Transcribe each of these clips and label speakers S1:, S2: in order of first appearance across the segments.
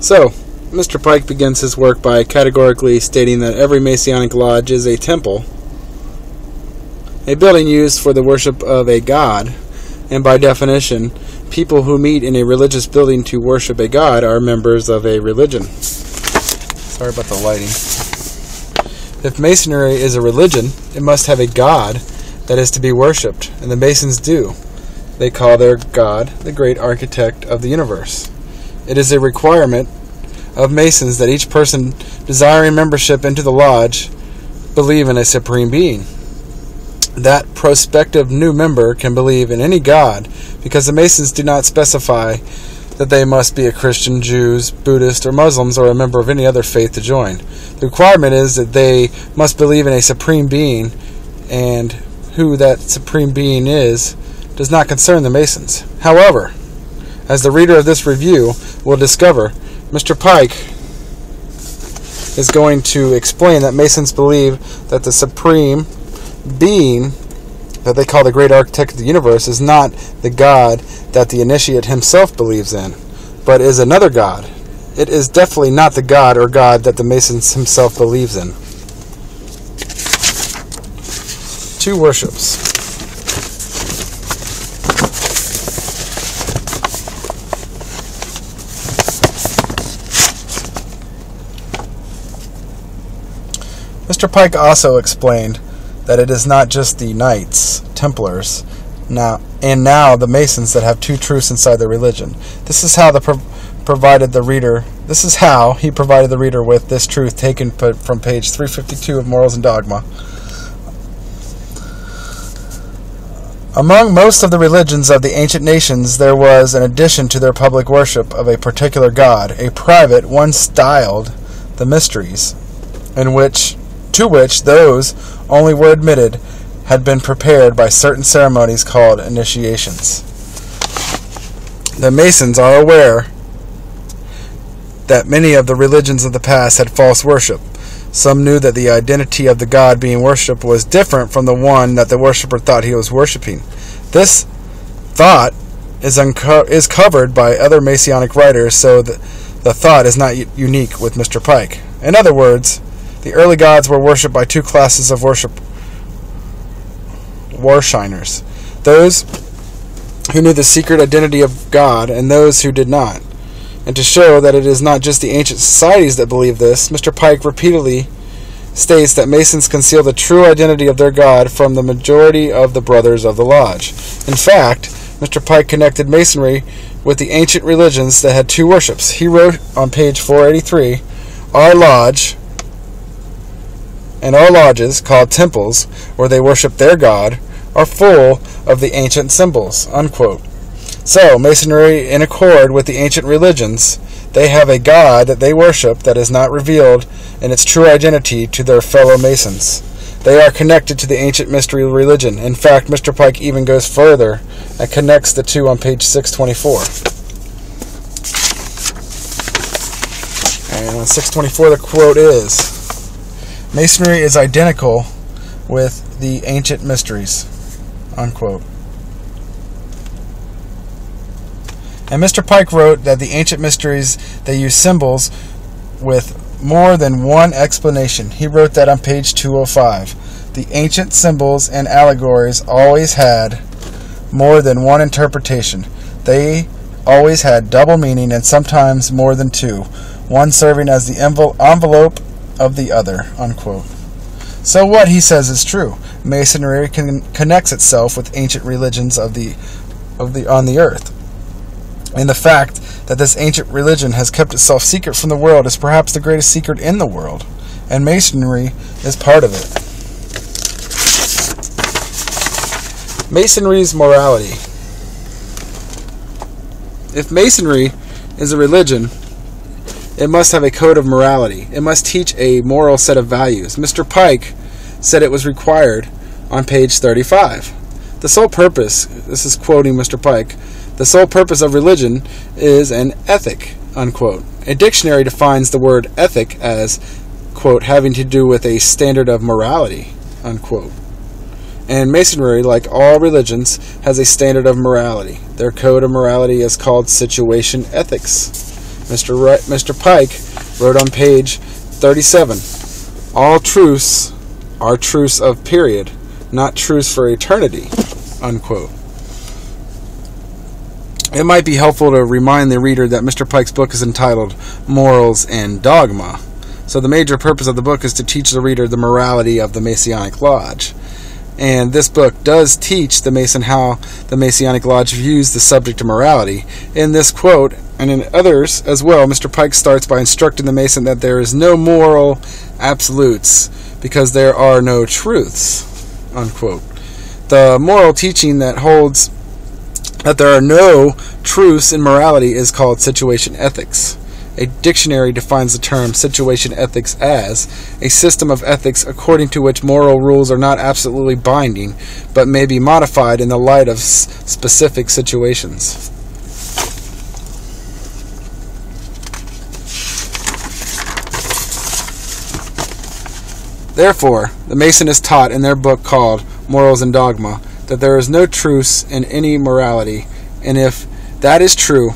S1: So, Mr. Pike begins his work by categorically stating that every Masonic lodge is a temple, a building used for the worship of a god, and by definition, people who meet in a religious building to worship a god are members of a religion. Sorry about the lighting. If Masonry is a religion, it must have a god that is to be worshipped, and the Masons do. They call their god the great architect of the universe. It is a requirement of Masons that each person desiring membership into the lodge believe in a supreme being. That prospective new member can believe in any god because the Masons do not specify that they must be a Christian, Jews, Buddhist, or Muslims, or a member of any other faith to join. The requirement is that they must believe in a supreme being, and who that supreme being is does not concern the Masons. However, as the reader of this review will discover, Mr. Pike is going to explain that Masons believe that the supreme being that they call the great architect of the universe is not the God that the initiate himself believes in, but is another God. It is definitely not the God or God that the Masons himself believes in. Two worships. Mr. Pike also explained that it is not just the Knights, Templars, now the Masons that have two truths inside their religion. This is how he provided the reader with this truth taken from page 352 of Morals and Dogma. Among most of the religions of the ancient nations, there was an addition to their public worship of a particular god, a private one styled the mysteries, to which those only were admitted had been prepared by certain ceremonies called initiations. The Masons are aware that many of the religions of the past had false worship. Some knew that the identity of the god being worshipped was different from the one that the worshipper thought he was worshiping. This thought is covered by other Masonic writers, so that the thought is not unique with Mr. Pike. In other words, the early gods were worshipped by two classes of worshiners: those who knew the secret identity of God and those who did not. And to show that it is not just the ancient societies that believe this, Mr. Pike repeatedly states that Masons conceal the true identity of their God from the majority of the brothers of the lodge. In fact, Mr. Pike connected Masonry with the ancient religions that had two worships. He wrote on page 483, "Our lodge and our lodges, called temples, where they worship their God, are full of the ancient symbols," unquote. So, Masonry, in accord with the ancient religions, they have a God that they worship that is not revealed in its true identity to their fellow Masons. They are connected to the ancient mystery religion. In fact, Mr. Pike even goes further and connects the two on page 624. And on 624 the quote is, "Masonry is identical with the ancient mysteries," unquote. And Mr. Pike wrote that the ancient mysteries, they use symbols with more than one explanation. He wrote that on page 205. The ancient symbols and allegories always had more than one interpretation. They always had double meaning and sometimes more than two, one serving as the envelope of the other," unquote. So what he says is true. Masonry connects itself with ancient religions on the earth. And the fact that this ancient religion has kept itself secret from the world is perhaps the greatest secret in the world, and Masonry is part of it. Masonry's morality. If Masonry is a religion, it must have a code of morality. It must teach a moral set of values. Mr. Pike said it was required on page 35. The sole purpose, this is quoting Mr. Pike, "The sole purpose of religion is an ethic," unquote. A dictionary defines the word ethic as, quote, "having to do with a standard of morality," unquote. And Masonry, like all religions, has a standard of morality. Their code of morality is called situation ethics. Mr. Pike wrote on page 37, all truths are truths of period, not truths for eternity, unquote. It might be helpful to remind the reader that Mr. Pike's book is entitled Morals and Dogma. So the major purpose of the book is to teach the reader the morality of the Masonic Lodge. And this book does teach the Mason how the Masonic Lodge views the subject of morality. In this quote, and in others as well, Mr. Pike starts by instructing the Mason that there is no moral absolutes because there are no truths, unquote. The moral teaching that holds that there are no truths in morality is called situation ethics. A dictionary defines the term situation ethics as a system of ethics according to which moral rules are not absolutely binding, but may be modified in the light of specific situations. Therefore, the Mason is taught in their book called Morals and Dogma that there is no truths in any morality, and if that is true,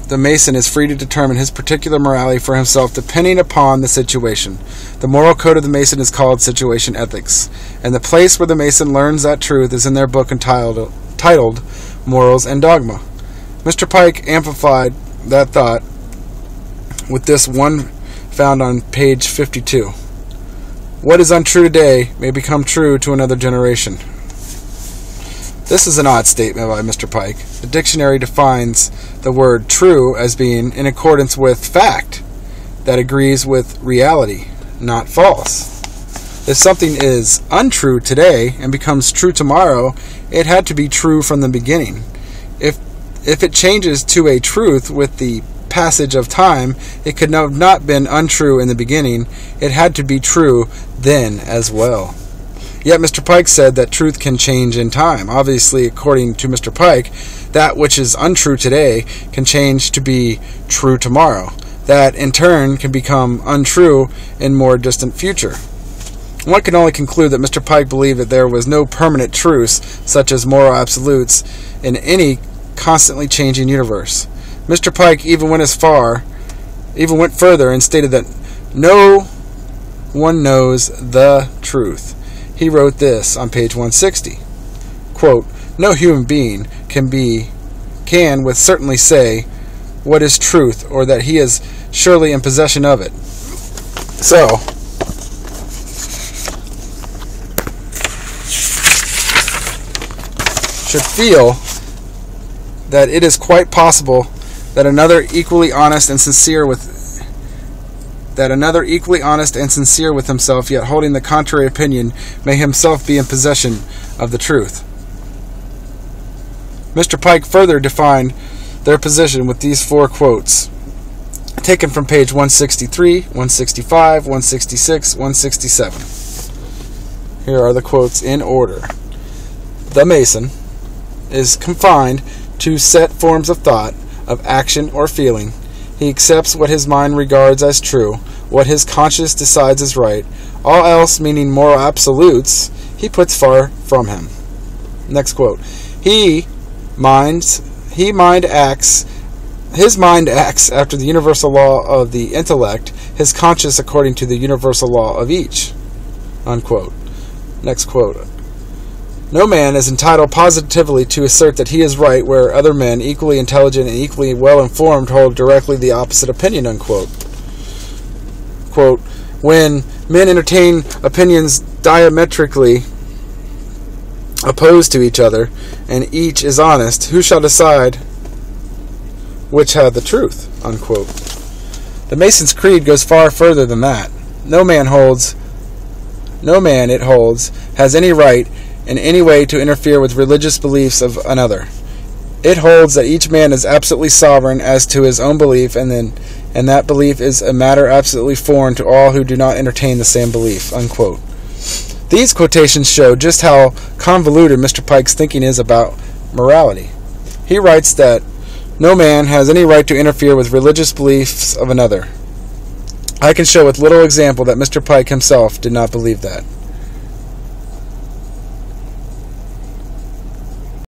S1: the Mason is free to determine his particular morality for himself depending upon the situation. The moral code of the Mason is called situation ethics, and the place where the Mason learns that truth is in their book entitled Morals and Dogma. Mr. Pike amplified that thought with this one found on page 52. What is untrue today may become true to another generation. This is an odd statement by Mr. Pike. The dictionary defines the word true as being in accordance with fact that agrees with reality, not false. If something is untrue today and becomes true tomorrow, it had to be true from the beginning. If it changes to a truth with the passage of time, it could have not been untrue in the beginning. It had to be true then as well. Yet Mr. Pike said that truth can change in time. Obviously, according to Mr. Pike, that which is untrue today can change to be true tomorrow. That, in turn, can become untrue in more distant future. One can only conclude that Mr. Pike believed that there was no permanent truths, such as moral absolutes, in any constantly changing universe. Mr. Pike even went further and stated that no one knows the truth. He wrote this on page 160. Quote, no human being can with certainty say what is truth, or that he is surely in possession of it. So, should feel that it is quite possible that another equally honest and sincere with himself, yet holding the contrary opinion, may himself be in possession of the truth. Mr. Pike further defined their position with these four quotes, taken from page 163, 165, 166, 167. Here are the quotes in order. The Mason is confined to set forms of thought, of action or feeling. He accepts what his mind regards as true, what his conscience decides is right. All else, meaning moral absolutes, he puts far from him. Next quote. His mind acts after the universal law of the intellect, his conscience according to the universal law of each. Unquote. Next quote. No man is entitled positively to assert that he is right where other men, equally intelligent and equally well-informed, hold directly the opposite opinion, unquote. Quote, when men entertain opinions diametrically opposed to each other, and each is honest, who shall decide which had the truth, unquote. The Mason's creed goes far further than that. No man, it holds, has any right in any way to interfere with religious beliefs of another. It holds that each man is absolutely sovereign as to his own belief, and that belief is a matter absolutely foreign to all who do not entertain the same belief, unquote. These quotations show just how convoluted Mr. Pike's thinking is about morality. He writes that no man has any right to interfere with religious beliefs of another. I can show with little example that Mr. Pike himself did not believe that.